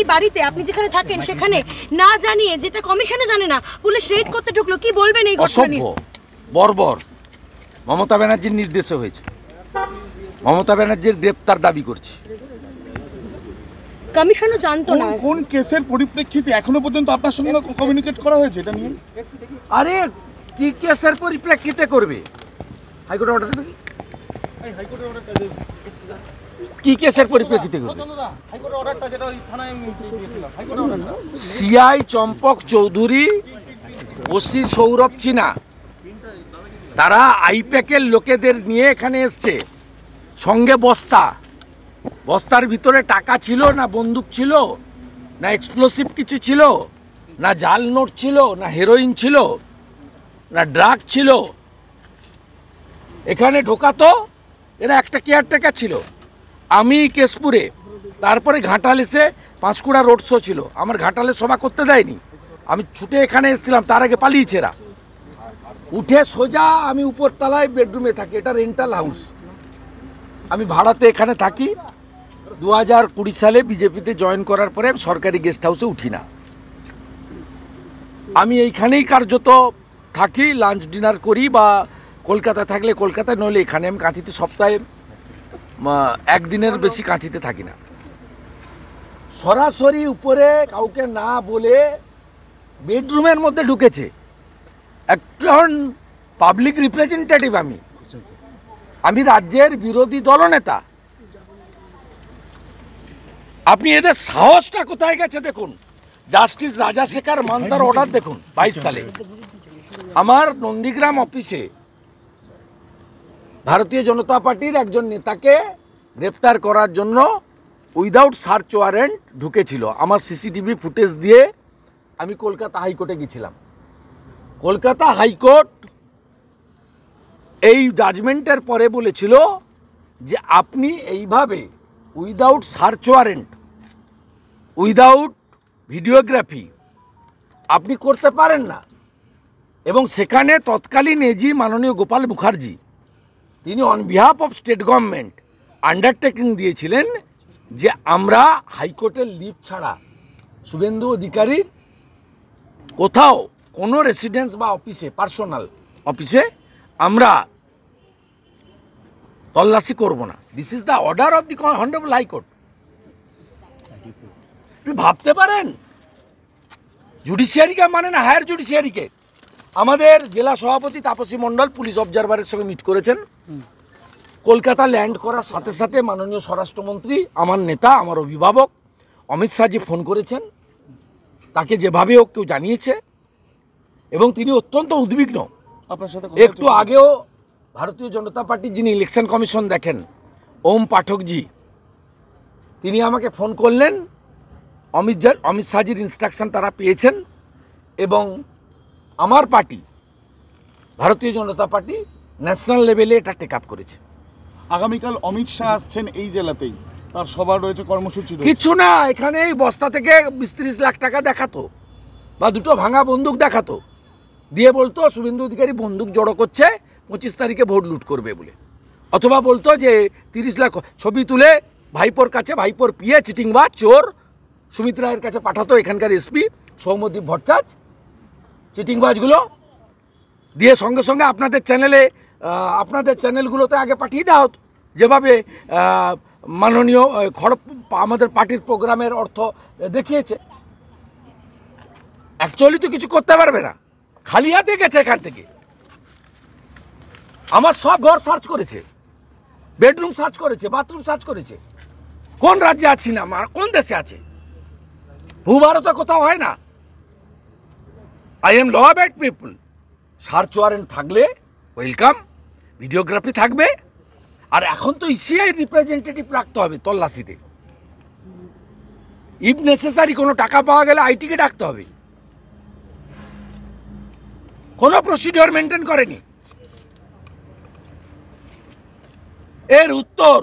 এই বাড়িতে আপনি যেখানে থাকেন সেখানে না জানিয়ে, যেটা কমিশনে জানে না, পুলিশ রেড করতে ঢুকলো, কি বলবেন এই ঘটনা নিয়ে? বর্বর মমতা ব্যানার্জির নির্দেশে হয়েছে। মমতা ব্যানার্জির গ্রেপ্তার দাবি করছি। কমিশনও জানতো না। কোন কেসের পরিপ্রেক্ষিতে এখনো পর্যন্ত আপনার সঙ্গে কমিউনিকেট করা হয়েছে এটা নিয়ে? আরে কি কেসের পরিপ্রেক্ষিতে করবে? হাইকোর্ট অর্ডার দেবে কি কেসের পরিপ্রেক্ষিতে করবে? সিআই চম্পক চৌধুরী, ওসি সৌরভ চিনা, তারা আইপ্যাকের লোকেদের নিয়ে এখানে এসছে, সঙ্গে বস্তার ভিতরে টাকা ছিল না, বন্দুক ছিল না, এক্সপ্লোসিভ কিছু ছিল না, জাল নোট ছিল না, হেরোইন ছিল না, ড্রাগ ছিল। এখানে ঢোকাতো এরা একটা কেয়ারটেকার ছিল। আমি কেশপুরে, তারপরে ঘাটাল এসে পাঁশকুড়া রোড শো ছিল, আমার ঘাটালে সভা করতে দেয়নি, আমি ছুটে এখানে এসেছিলাম, তার আগে পালিয়েছে এরা। উঠে সোজা আমি উপরতলায় বেডরুমে থাকি, এটা রেন্টাল হাউস, আমি ভাড়াতে এখানে থাকি। 2020 সালে বিজেপিতে জয়েন করার পরে সরকারি গেস্ট হাউসে উঠি না, আমি এইখানেই কার্যত থাকি, লাঞ্চ ডিনার করি, বা কলকাতা থাকলে কলকাতায়, নইলে এখানে। আমি কাঁথিতে সপ্তাহে একদিনের বেশি কাঁথিতে থাকি না। সরাসরি উপরে কাউকে না বলে বেডরুমের মধ্যে ঢুকেছে একজন পাবলিক রিপ্রেজেন্টেটিভ। আমি রাজ্যের বিরোধী দলনেতা। আপনি এদের সাহসটা কোথায় গেছে দেখুন। জাস্টিস রাজাশেখর মান্তার অর্ডার দেখুন 22 সালে আমার নন্দীগ্রাম অফিসে ভারতীয় জনতা পার্টির একজন নেতাকে গ্রেপ্তার করার জন্য উইদাউট সার্চ ওয়ারেন্ট ঢুকেছিল। আমার সিসিটিভি ফুটেজ দিয়ে আমি কলকাতা হাইকোর্টে গেছিলাম। কলকাতা হাইকোর্ট এই জাজমেন্টের পরে বলেছিল যে আপনি এইভাবে without search warrant, without videography আপনি করতে পারেন না। এবং সেখানে তৎকালীন এজি মাননীয় গোপাল মুখার্জি, তিনি on behalf of state government undertaking দিয়েছিলেন যে আমরা হাইকোর্টের লিভ ছাড়া শুভেন্দু অধিকারীর কোথাও কোনো রেসিডেন্স বা অফিসে, পার্সোনাল অফিসে আমরা তল্লাশি করব না। This is the order of the honourable high court. আপনি ভাবতে পারেন জুডিশিয়ারিকে মানে না, হায়ার জুডিশিয়ারিকে। আমাদের জেলা সভাপতি তাপসী মণ্ডল পুলিশ অবজারভারের সঙ্গে মিট করেছেন। কলকাতা ল্যান্ড করার সাথে সাথে মাননীয় স্বরাষ্ট্রমন্ত্রী, আমার নেতা, আমার অভিভাবক অমিত শাহজি ফোন করেছেন, তাকে যেভাবে হোক কেউ জানিয়েছে, এবং তিনি অত্যন্ত উদ্বিগ্ন। একটু আগেও ভারতীয় জনতা পার্টির যিনি ইলেকশন কমিশন দেখেন, ওম পাঠকজি, তিনি আমাকে ফোন করলেন। অমিত শাহজির ইনস্ট্রাকশন তারা পেয়েছেন, এবং আমার পার্টি ভারতীয় জনতা পার্টি ন্যাশনাল লেভেলে এটা টেক আপ করেছে। আগামীকাল অমিত শাহ আসছেন এই জেলাতেই, তার সভা রয়েছে, কর্মসূচি রয়েছে। কিছু না, এখানে এই বস্তা থেকে 20-30 লাখ টাকা দেখাতো, বা দুটো ভাঙা বন্দুক দেখাতো, দিয়ে বলতো শুভেন্দু অধিকারী বন্দুক জড়ো করছে, 25 তারিখে ভোট লুট করবে বলে। অথবা বলতো যে 30 লাখ ছবি তুলে ভাইপোর কাছে, ভাইপোর পিয়ে চিটিংবাজ চোর সুমিত রায়ের কাছে পাঠাতো এখানকার এসপি সৌম্যদীপ ভট্টাচার্য, চিটিংবাজগুলো দিয়ে সঙ্গে সঙ্গে আপনাদের চ্যানেলে, আপনাদের চ্যানেলগুলোতে আগে পাঠিয়ে দেওয়া হতো, যেভাবে মাননীয় আমাদের পার্টির প্রোগ্রামের অর্থ দেখিয়েছে। অ্যাকচুয়ালি তো কিছু করতে পারবে না, খালি হাতে গেছে এখান থেকে। আমার সব ঘর সার্চ করেছে, বেডরুম সার্চ করেছে, বাথরুম সার্চ করেছে। কোন রাজ্যে আছি না, কোন দেশে আছে? ভূভারতে কোথাও হয় না। I am law abide people. Search warrant থাকলে ওয়েলকাম, ভিডিওগ্রাফি থাকবে। আর এখন তো ইসিআই রিপ্রেজেন্টেটিভ রাখতে হবে তল্লাশিতে। ইফ নেসেসারি কোনো টাকা পাওয়া গেলে আইটিকে ডাকতে হবে। কোনো প্রসিডিওর মেনটেন করেনি। এর উত্তর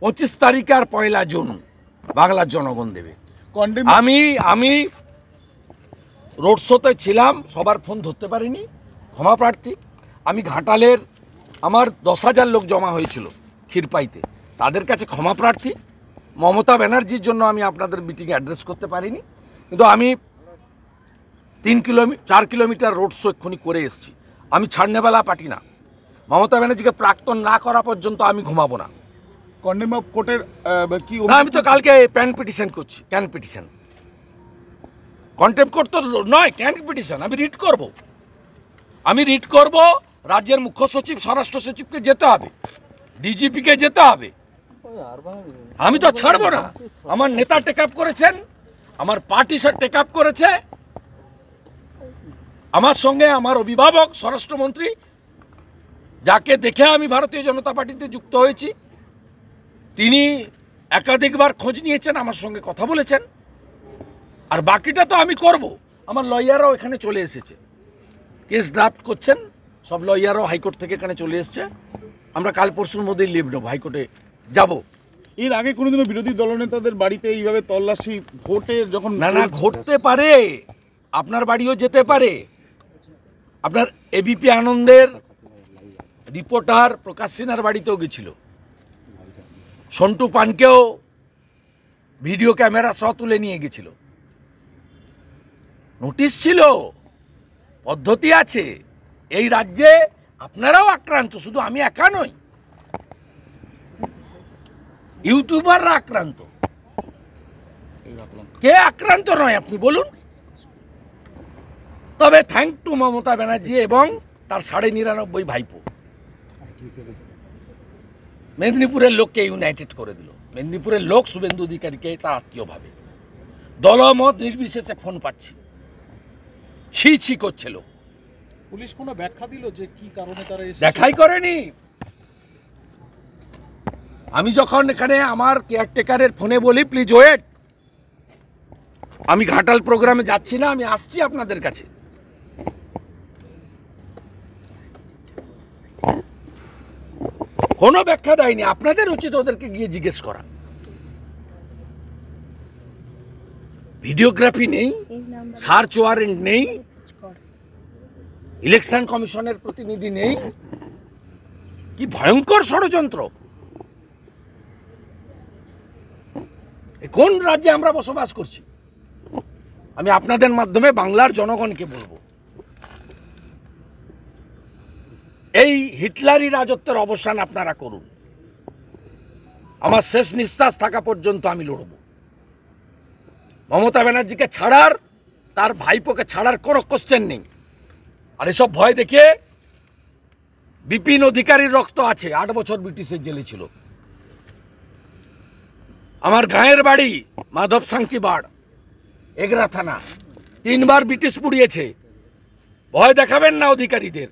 25 তারিখ আর 1 জুন বাংলার জনগণ দেবে। আমি রোড শোতে ছিলাম, সবার ফোন ধরতে পারিনি, ক্ষমা প্রার্থী। আমি ঘাটালের, আমার 10,000 লোক জমা হয়েছিল ক্ষীরপাইতে, তাদের কাছে ক্ষমা প্রার্থী। মমতা ব্যানার্জির জন্য আমি আপনাদের মিটিংয়ে অ্যাড্রেস করতে পারিনি, কিন্তু আমি 4 কিলোমিটার রোড শো এক্ষুনি করে এসেছি। আমি ছাড়নেবেলা পার্টি না, মমতা ব্যানার্জিকে প্রাক্তন না করা পর্যন্ত আমি ঘুমাবো না। কন্ডেম অফ কোর্টের কি না, আমি তো কালকে প্যান পিটিশন করছি, ক্যান পিটিশন। কন্টেম্প কোর্ট তো নয়, ক্যান পিটিশন। আমি রিট করব। রাজ্যের মুখ্য সচিব, স্বরাষ্ট্র সচিবকে যেতে হবে, ডিজিপিকে যেতে হবে। আমি তো ছাড়বো না। আমার নেতা টেক আপ করেছেন, আমার পার্টি টেক আপ করেছে, আমার সঙ্গে আমার অভিভাবক স্বরাষ্ট্রমন্ত্রী, যাকে দেখে আমি ভারতীয় জনতা পার্টিতে যুক্ত হয়েছি, তিনি একাধিকবার খোঁজ নিয়েছেন, আমার সঙ্গে কথা বলেছেন। আর বাকিটা তো আমি করব। আমার লয়াররাও এখানে চলে এসেছে, কেস ড্রাফট করছেন, সব লয়াররাও হাইকোর্ট থেকে এখানে চলে এসছে। আমরা কাল পরশুর মধ্যেই লিভ নেব, হাইকোর্টে যাব। এর আগে কোনোদিনও বিরোধী দলনেতাদের বাড়িতে এইভাবে তল্লাশি ভোটের যখন না ঘটতে পারে, আপনার বাড়িও যেতে পারে। আপনার এবিপি আনন্দের রিপোর্টার প্রকাশ সিনহার বাড়িতেও গেছিল, সন্টু পানকেও ভিডিও ক্যামেরা সহ তুলে নিয়ে গেছিল। নোটিশ ছিল, পদ্ধতি আছে। এই রাজ্যে আপনারাও আক্রান্ত, শুধু আমি একা নই, ইউটিউবাররা আক্রান্ত। কে আক্রান্ত নয় আপনি বলুন? তবে থ্যাংক টু মমতা ব্যানার্জি এবং তার 99.5 ভাইপো মেদিনীপুরের লোককে ইউনাইটেড করে দিল। মেদিনীপুরের লোক শুভেন্দু অধিকারীকে তার আত্মীয় ভাবে, দলমত নির্বিশেষে ফোন পাচ্ছি, ছি করছে লোক। পুলিশ কোনো ব্যাখ্যা দিল যে কি কারণে তারা দেখাই করেনি। আমি যখন এখানে আমার কেয়ারটেকারের ফোনে বলি প্লিজ ওয়েট, আমি ঘাটাল প্রোগ্রামে যাচ্ছি না, আমি আসছি আপনাদের কাছে, কোনো ব্যাখ্যা দেয়নি। আপনাদের উচিত ওদেরকে গিয়ে জিজ্ঞেস করা। ভিডিওগ্রাফি নেই, সার্চ ওয়ারেন্ট নেই, ইলেকশন কমিশনের প্রতিনিধি নেই। কি ভয়ঙ্কর ষড়যন্ত্র! কোন রাজ্যে আমরা বসবাস করছি? আমি আপনাদের মাধ্যমে বাংলার জনগণকে বলবো, এই হিটলারি রাজত্বের অবসান আপনারা করুন। আমার শেষ নিঃশ্বাস থাকা পর্যন্ত আমি লড়ব। মমতা ব্যানার্জিকে ছাড়ার, তার ভাইপোকে ছাড়ার কোনো কোশ্চেন নেই। আর এসব ভয় দেখে, বিপিন অধিকারীর রক্ত আছে, 8 বছর ব্রিটিশের জেলে ছিল। আমার গাঁয়ের বাড়ি মাধব সাংকিবাড়, এগরা থানা, 3 বার ব্রিটিশ পুড়িয়েছে। ভয় দেখাবেন না অধিকারীদের,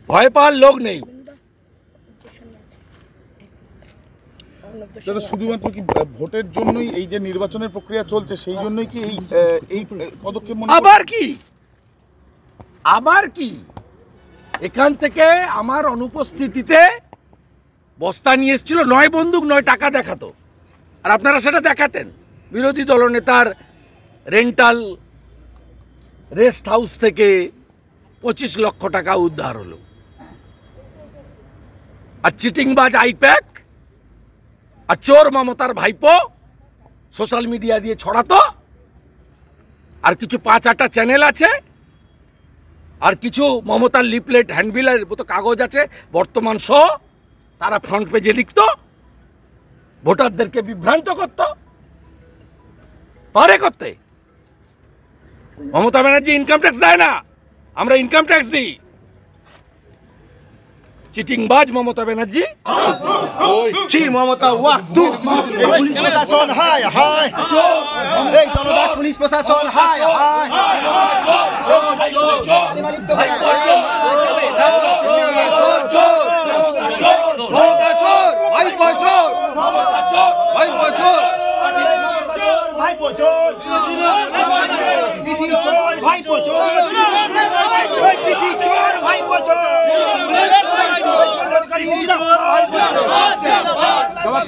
ভয় পাওয়ার লোক নেই। দাদা, শুধুমাত্র কি ভোটের জন্যই এই যে নির্বাচনের প্রক্রিয়া চলছে, সেই জন্যই কি এই পদক্ষেপ? আবার কি এখান থেকে আমার অনুপস্থিতিতে বস্তা নিয়ে এসেছিল, 9 বন্দুক 9 টাকা দেখাতো, আর আপনারা সেটা দেখাতেন। বিরোধী দলনেতার রেন্টাল রেস্ট হাউস থেকে 25 লক্ষ টাকা উদ্ধার হলো। আর চিটিংবাজ আইপ্যাক আর চোর মমতার ভাইপো সোশ্যাল মিডিয়া দিয়ে ছড়াতো। আর কিছু 5-8টা চ্যানেল আছে, আর কিছু মমতার লিফলেট হ্যান্ডবিলের মতো কাগজ আছে বর্তমান সহ, তারা ফ্রন্ট পেজে লিখত, ভোটারদেরকে বিভ্রান্ত করত। পারে করতে। মমতা ব্যানার্জি ইনকাম ট্যাক্স দেয় না, আমরা ইনকাম ট্যাক্স দিই। চিটিংবাজ মমতা ব্যানার্জি। চির মমতা ওয়াক্তু পুলিশ প্রশাসন হায় হায়, এই জনতা পুলিশ প্রশাসন হায় হায়,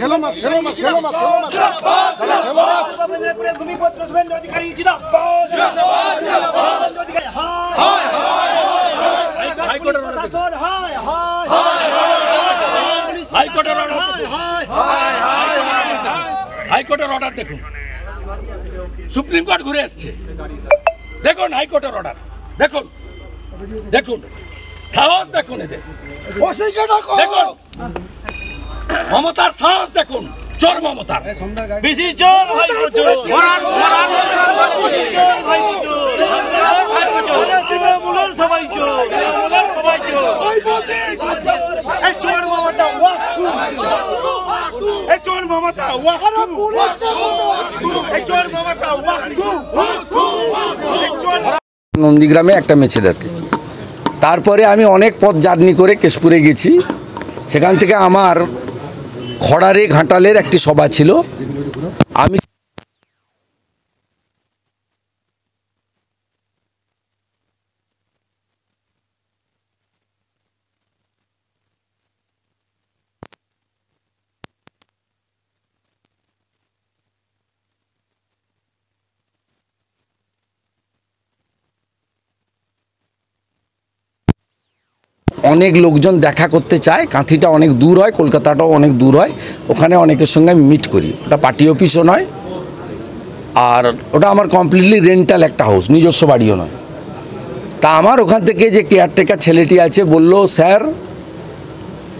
খেলো মাছ, খেলো মাছ, খেলো মাছ, খেলো মাছ, খেলো মাছ। ভূমিপত্র শুভেন্দু অধিকারী জিন্দাবাদ, হাইকোর্টের হাইকোর্টের অর্ডার দেখুন, সুপ্রিম কোর্ট ঘুরে এসছে, দেখুন হাইকোর্টের অর্ডার দেখুন, দেখুন সাহস দেখুন, এদের দেখুন মমতার সাহস দেখুন, চোর মমতার। বেশি চোর ভাইপো চোর, তৃণমূলের সবাই চোর, সবাই চোর। এই চোর মমতা ওয়াক্তু, এই চোর মমতা ওয়াক্তু, এই চোর মমতা ওয়াক্তু। নন্দীগ্রামে একটা মেছেদাতে, তারপরে আমি অনেক পথ জার্নি করে কেশপুরে গেছি। সেখান থেকে আমার খড়ারে ঘাটালের একটি সভা ছিল। আমি অনেক লোকজন দেখা করতে চায়, কাঁথিটা অনেক দূর হয়, কলকাতাটাও অনেক দূর হয়, ওখানে অনেকের সঙ্গে আমি মিট করি। ওটা পার্টি অফিসও নয়, আর ওটা আমার কমপ্লিটলি রেন্টাল একটা হাউস, নিজস্ব বাড়িও নয়। তা আমার ওখান থেকে যে কেয়ারটেকার ছেলেটি আছে বলল, স্যার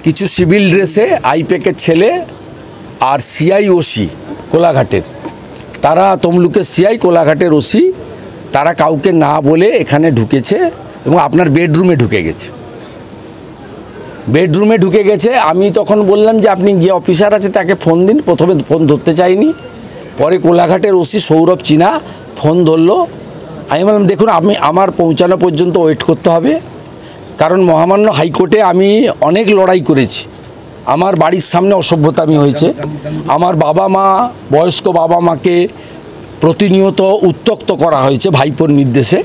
কিছু সিভিল ড্রেসে আইপ্যাকের ছেলে আর সিআই ওসি কোলাঘাটের, তারা তমলুকের সিআই কোলাঘাটের ওসি, তারা কাউকে না বলে এখানে ঢুকেছে এবং আপনার বেডরুমে ঢুকে গেছে। বেডরুমে ঢুকে গেছে। আমি তখন বললাম যে আপনি যে অফিসার আছে তাকে ফোন দিন। প্রথমে ফোন ধরতে চাইনি, পরে কোলাঘাটের ওসি সৌরভ চিনা ফোন ধরলো। আমি বললাম দেখুন আমার পৌঁছানো পর্যন্ত ওয়েট করতে হবে, কারণ মহামান্য হাইকোর্টে আমি অনেক লড়াই করেছি। আমার বাড়ির সামনে অসভ্যতামি হয়েছে, আমার বাবা মা, বয়স্ক বাবা মাকে প্রতিনিয়ত উত্ত্যক্ত করা হয়েছে ভাইপোর নির্দেশে,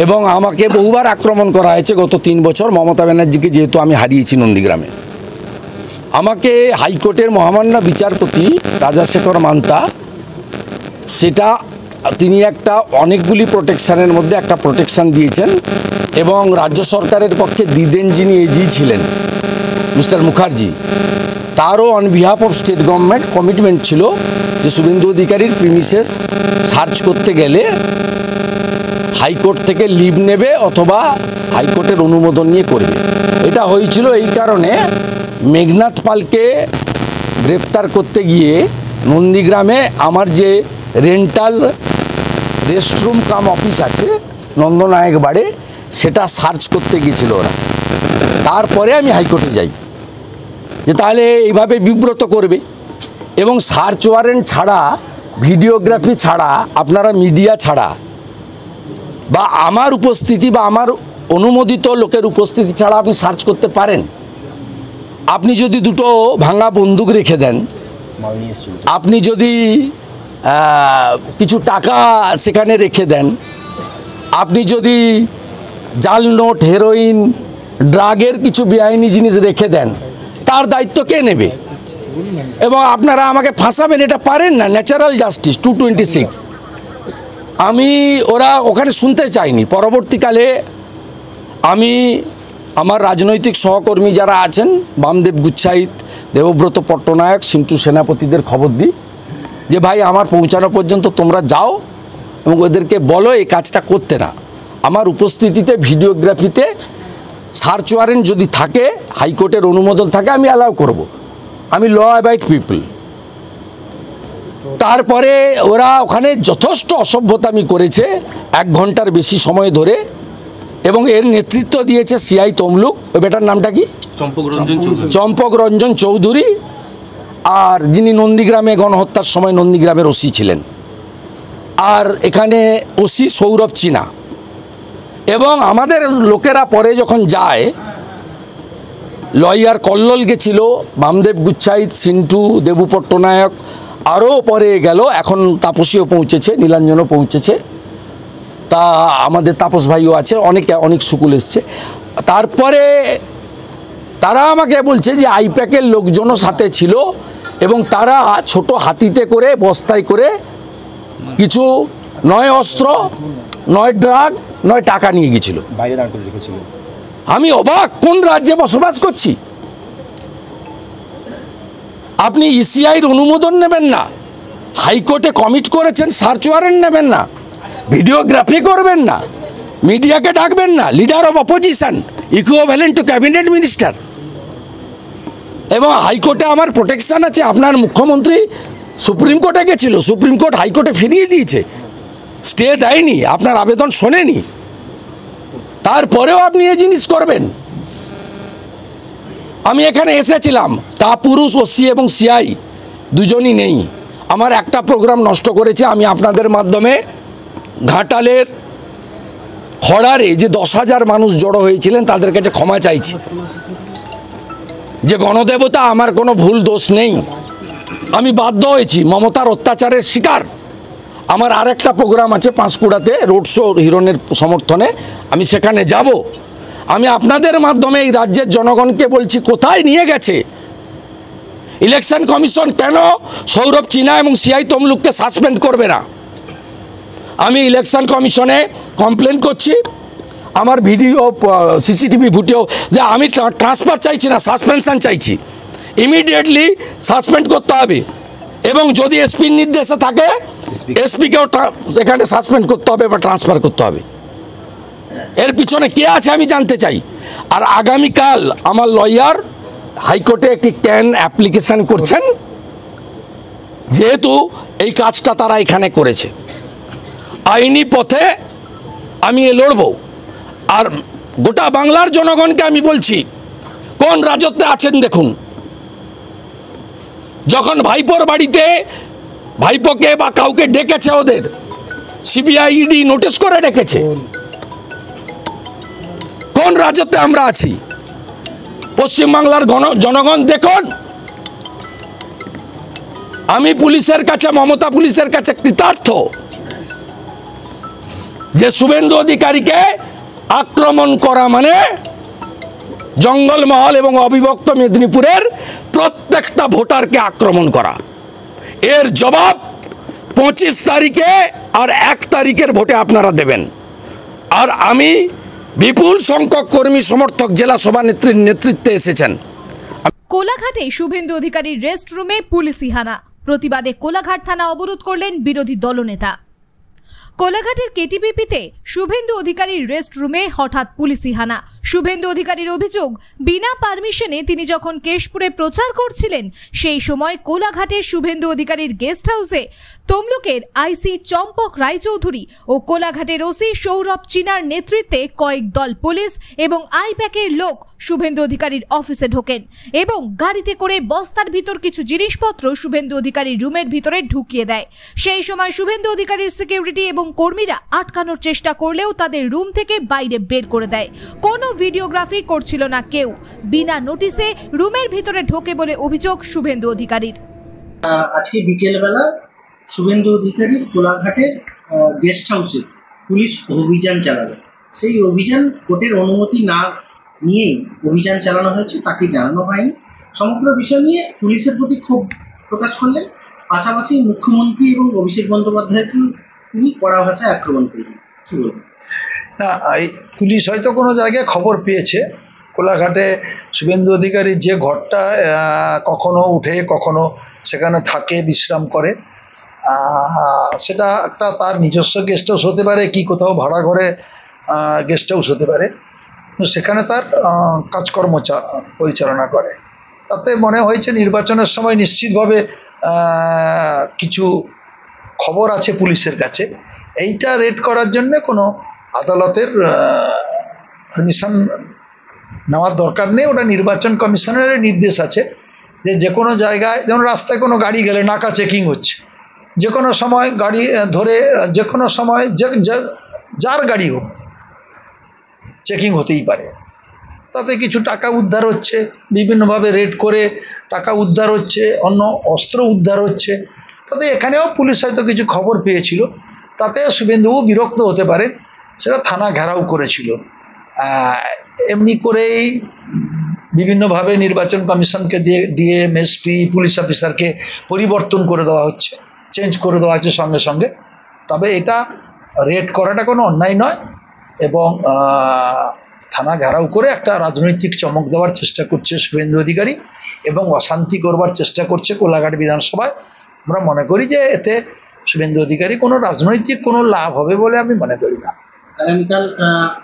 এবং আমাকে বহুবার আক্রমণ করা হয়েছে গত 3 বছর মমতা ব্যানার্জিকে, যেহেতু আমি হারিয়েছি নন্দীগ্রামে। আমাকে হাইকোর্টের মহামান্য বিচারপতি রাজাশেখর মান্তা, সেটা তিনি একটা অনেকগুলি প্রোটেকশানের মধ্যে একটা প্রোটেকশান দিয়েছেন, এবং রাজ্য সরকারের পক্ষে দিদেন যিনি এজি ছিলেন মিস্টার মুখার্জি, তারও on behalf of state government commitment ছিল যে শুভেন্দু অধিকারীর প্রিমিসেস সার্চ করতে গেলে হাইকোর্ট থেকে লিভ নেবে অথবা হাইকোর্টের অনুমোদন নিয়ে করবে। এটা হয়েছিল এই কারণে, মেঘনাথ পালকে গ্রেপ্তার করতে গিয়ে নন্দীগ্রামে আমার যে রেন্টাল রেস্টরুম কাম অফিস আছে নন্দনায়ক বাড়ে, সেটা সার্চ করতে গিয়েছিল ওরা। তারপরে আমি হাইকোর্টে যাই যে তাহলে এইভাবে বিব্রত করবে, এবং সার্চ ওয়ারেন্ট ছাড়া, ভিডিওগ্রাফি ছাড়া, আপনারা মিডিয়া ছাড়া বা আমার উপস্থিতি বা আমার অনুমোদিত লোকের উপস্থিতি ছাড়া আপনি সার্চ করতে পারেন? আপনি যদি দুটো ভাঙা বন্দুক রেখে দেন, আপনি যদি কিছু টাকা সেখানে রেখে দেন, আপনি যদি জাল নোট, হেরোইন, ড্রাগের কিছু বেআইনি জিনিস রেখে দেন, তার দায়িত্ব কে নেবে? এবং আপনারা আমাকে ফাঁসাবেন, এটা পারেন না। ন্যাচারাল জাস্টিস 226 আমি ওরা ওখানে শুনতে চাইনি। পরবর্তীকালে আমি আমার রাজনৈতিক সহকর্মী যারা আছেন, বামদেব গুচ্ছাইত, দেবব্রত পট্টনায়ক, সিন্টু সেনাপতিদের খবর দিই যে ভাই আমার পৌঁছানো পর্যন্ত তোমরা যাও এবং ওদেরকে বলো এই কাজটা করতে না। আমার উপস্থিতিতে ভিডিওগ্রাফিতে সার্চ ওয়ারেন্ট যদি থাকে, হাইকোর্টের অনুমোদন থাকে, আমি অ্যালাউ করব। আমি ল অ্যাবাইড পিপল। তারপরে ওরা ওখানে যথেষ্ট অসভ্যতামি করেছে 1 ঘন্টার বেশি সময় ধরে, এবং এর নেতৃত্ব দিয়েছে সিআই তমলুক। ওই বেটার নামটা কি? চম্পক রঞ্জন চৌধুরী, আর যিনি নন্দীগ্রামে গণহত্যার সময় নন্দীগ্রামের ওসি ছিলেন, আর এখানে ওসি সৌরভ চিনা। এবং আমাদের লোকেরা পরে যখন যায়, লয়ার কল্লোল গেছিল, বামদেব গুচ্ছাইত, সিন্টু, দেবু পট্টনায়ক, আরও পরে গেল, এখন তাপসীও পৌঁছেছে, নীলাঞ্জনও পৌঁছেছে, তা আমাদের তাপস ভাইও আছে, অনেক সুকুল এসছে। তারপরে তারা আমাকে বলছে যে আইপ্যাকের লোকজনও সাথে ছিল, এবং তারা ছোট হাতিতে করে, বস্তায় করে কিছু নয় অস্ত্র, নয় ড্রাগ, নয় টাকা নিয়ে গেছিল। বাইরে দাঁড় করে রেখেছিল। আমি অবাক, কোন রাজ্যে বসবাস করছি? আপনি ইসিআইয়ের অনুমোদন নেবেন না, হাইকোর্টে কমিট করেছেন, সার্চ ওয়ারেন্ট নেবেন না, ভিডিওগ্রাফি করবেন না, মিডিয়াকে ডাকবেন না, leader of opposition equivalent to cabinet minister. এবং হাইকোর্টে আমার প্রোটেকশন আছে। আপনার মুখ্যমন্ত্রী সুপ্রিম কোর্টে গেছিল, সুপ্রিম কোর্ট হাইকোর্টে ফিরিয়ে দিয়েছে, স্টে দেয়নি, আপনার আবেদন শোনেনি, তারপরেও আপনি এই জিনিস করবেন। আমি এখানে এসেছিলাম, তা পুরুষ ওসি এবং সিআই দুজনই নেই, আমার একটা প্রোগ্রাম নষ্ট করেছে। আমি আপনাদের মাধ্যমে ঘাটালের খড়ারে যে 10,000 মানুষ জড়ো হয়েছিলেন তাদের কাছে ক্ষমা চাইছি। যে গণদেবতা, আমার কোনো ভুল দোষ নেই, আমি বাধ্য হয়েছি, মমতার অত্যাচারের শিকার। আমার আরেকটা প্রোগ্রাম আছে পাঁশকুড়াতে, রোড শো হিরণের সমর্থনে, আমি সেখানে যাব। আমি আপনাদের মাধ্যমে এই রাজ্যের জনগণকে বলছি, কোথায় নিয়ে গেছে ইলেকশন কমিশন? কেন সৌরভ চিনা এবং সিআই তমলুককে সাসপেন্ড করবে না? আমি ইলেকশন কমিশনে কমপ্লেন করছি, আমার ভিডিও সিসিটিভি ভিডিও, যে আমি ট্রান্সফার চাইছি না, সাসপেনশন চাইছি, ইমিডিয়েটলি সাসপেন্ড করতে হবে। এবং যদি এসপির নির্দেশে থাকে, এসপিকেও এখানে সাসপেন্ড করতে হবে বা ট্রান্সফার করতে হবে। এর পিছনে কে আছে আমি জানতে চাই। আর আগামীকাল আমার লয়ার হাইকোর্টে একটি ক্যান অ্যাপ্লিকেশন করছেন, যেহেতু এই কাজটা তারা এখানে করেছে। আইনি পথে আমি লড়ব। আর গোটা বাংলার জনগণকে আমি বলছি, কোন রাজত্বে আছেন দেখুন। যখন ভাইপোর বাড়িতে ভাইপোকে বা কাউকে ডেকেছে, ওদের সিবিআই ইডি নোটিশ করে ডেকেছে, কোন রাজত্বে আমরা আছি? পশ্চিমবাংলার জনগণ দেখুন, আমি পুলিশের কাছে, মমতা পুলিশের কাছে কৃতার্থ যে শুভেন্দু অধিকারীকে আক্রমণ করা মানে জঙ্গলমহল এবং অবিভক্ত মেদিনীপুরের প্রত্যেকটা ভোটারকে আক্রমণ করা। এর জবাব 25 তারিখে আর 1 তারিখের ভোটে আপনারা দেবেন। আর আমি বিপুল সংখ্যক কর্মী সমর্থক জেলা সভানেত্রীর নেতৃত্বে এসেছেন। কোলাঘাটে শুভেন্দু অধিকারীর রেস্ট রুমে পুলিশি হানা, প্রতিবাদে কোলাঘাট থানা অবরোধ করলেন বিরোধী দলনেতা। কোলাঘাটের কেটিপিপিতে শুভেন্দু অধিকারীর রেস্ট রুমে হঠাৎ পুলিশি হানা। শুভেন্দু অধিকারীর অভিযোগ, বিনা পারমিশনে তিনি যখন কেশপুরে প্রচার করছিলেন, সেই সময় কোলাঘাটের শুভেন্দু অধিকারীর গেস্ট হাউসে তমলুকের আইসি চম্পক রায়চৌধুরী ও কোলাঘাটের ওসি সৌরভ চিনার নেতৃত্বে কয়েক দল পুলিশ এবং আইপ্যাকের লোক শুভেন্দু অধিকারীর অফিসে ঢোকেন এবং গাড়িতে করে বস্তার ভিতর কিছু জিনিসপত্র শুভেন্দু অধিকারীর রুমের ভিতরে ঢুকিয়ে দেয়। সেই সময় শুভেন্দু অধিকারীর সিকিউরিটি এবং কর্মীরা আটকানোর চেষ্টা করলেও তাদের রুম থেকে বাইরে বের করে দেয়। কোনো ভিডিওগ্রাফি করছিল না কেউ, বিনা নোটিশে রুমের ভিতরে ঢোকে বলে অভিযোগ শুভেন্দু অধিকারীর। আজকে বিকেলবেলা শুভেন্দু অধিকারীর কোলাঘাটের গেস্ট হাউসে পুলিশ অভিযান চালাবে। সেই অভিযান কোর্টের অনুমতি না নিয়েই অভিযান চালানো হয়েছে, তাকে জানানো হয়নি। সমগ্র বিষয় নিয়ে পুলিশের প্রতি ক্ষোভ প্রকাশ করলেন। পাশাপাশি মুখ্যমন্ত্রী এবং অভিষেক বন্দ্যোপাধ্যায়কে তিনি কড়া ভাষায় আক্রমণ করলেন। কি বলবেন? না, এই পুলিশ হয়তো কোনো জায়গায় খবর পেয়েছে কোলাঘাটে শুভেন্দু অধিকারী যে ঘরটা কখনো উঠে কখনো সেখানে থাকে, বিশ্রাম করে, সেটা একটা তার নিজস্ব গেস্ট হাউস হতে পারে কি কোথাও ভাড়া ঘরে গেস্ট হাউস হতে পারে, সেখানে তার কাজকর্ম পরিচালনা করে। তাতে মনে হয়েছে নির্বাচনের সময় নিশ্চিতভাবে কিছু খবর আছে পুলিশের কাছে। এইটা রেড করার জন্য কোনো আদালতের পারমিশন নেওয়ার দরকার নেই। ওটা নির্বাচন কমিশনের নির্দেশ আছে যে কোনো জায়গায়, যেমন রাস্তায় কোনো গাড়ি গেলে নাকা চেকিং হচ্ছে, যে কোনো সময় গাড়ি ধরে যে কোনো সময় যার গাড়ি হোক চেকিং হতেই পারে। তাতে কিছু টাকা উদ্ধার হচ্ছে, বিভিন্নভাবে রেড করে টাকা উদ্ধার হচ্ছে, অন্য অস্ত্র উদ্ধার হচ্ছে। তাতে এখানেও পুলিশ হয়তো কিছু খবর পেয়েছিল, তাতে শুভেন্দুবাবু বিরক্ত হতে পারেন, সেটা থানা ঘেরাও করেছিল। এমনি করেই বিভিন্নভাবে নির্বাচন কমিশনকে দিয়ে ডিএম এসপি পুলিশ অফিসারকে পরিবর্তন করে দেওয়া হচ্ছে, চেঞ্জ করে দেওয়া হচ্ছে সঙ্গে সঙ্গে। তবে এটা রেড করাটা কোনো অন্যায় নয় এবং থানা ঘেরাও করে একটা রাজনৈতিক চমক দেওয়ার চেষ্টা করছে শুভেন্দু অধিকারী এবং অশান্তি করবার চেষ্টা করছে কোলাঘাট বিধানসভায়। আমরা মনে করি যে এতে শুভেন্দু অধিকারী কোনো রাজনৈতিক কোনো লাভ হবে বলে আমি মনে করি না। আগামীকাল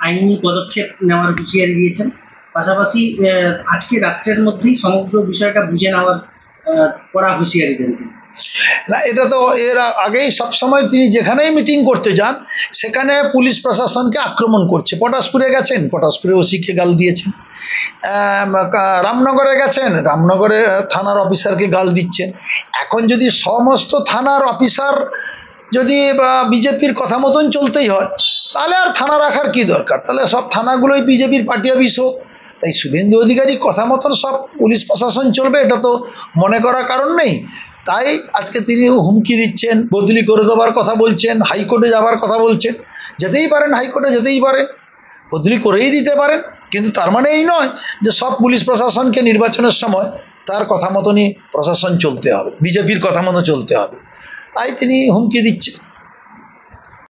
আইনি পদক্ষেপ নেওয়ার হুঁশিয়ারি দিয়েছেন, পাশাপাশি আজকে রাত্রের মধ্যেই সমগ্র বিষয়টা বুঝে নেওয়ার কড়া হুঁশিয়ারি দেন। না, এটা তো এর আগেই সবসময় তিনি যেখানেই মিটিং করতে যান সেখানে পুলিশ প্রশাসনকে আক্রমণ করছে। পটাশপুরে গেছেন, পটাশপুরে ওসিকে গাল দিয়েছেন। রামনগরে গেছেন, রামনগরে থানার অফিসারকে গাল দিচ্ছেন। এখন যদি সমস্ত থানার অফিসার যদি বিজেপির কথা মতন চলতেই হয় তাহলে আর থানা রাখার কি দরকার? তাহলে সব থানাগুলোই বিজেপির পার্টি অফিস হোক। তাই শুভেন্দু অধিকারী কথা মতন সব পুলিশ প্রশাসন চলবে এটা তো মনে করার কারণ নেই। তাই আজকে তিনি হুমকি দিচ্ছেন, বদলি করে দেওয়ার কথা বলছেন, হাইকোর্টে যাওয়ার কথা বলছেন। যেতেই পারেন, হাইকোর্টে যেতেই পারেন, বদলি করেই দিতে পারেন, কিন্তু তার মানে এই নয় যে সব পুলিশ প্রশাসনকে নির্বাচনের সময় তার কথা মতনই প্রশাসন চলতে হবে, বিজেপির কথা মতো চলতে হবে। তাই তিনি হুমকি দিচ্ছেন।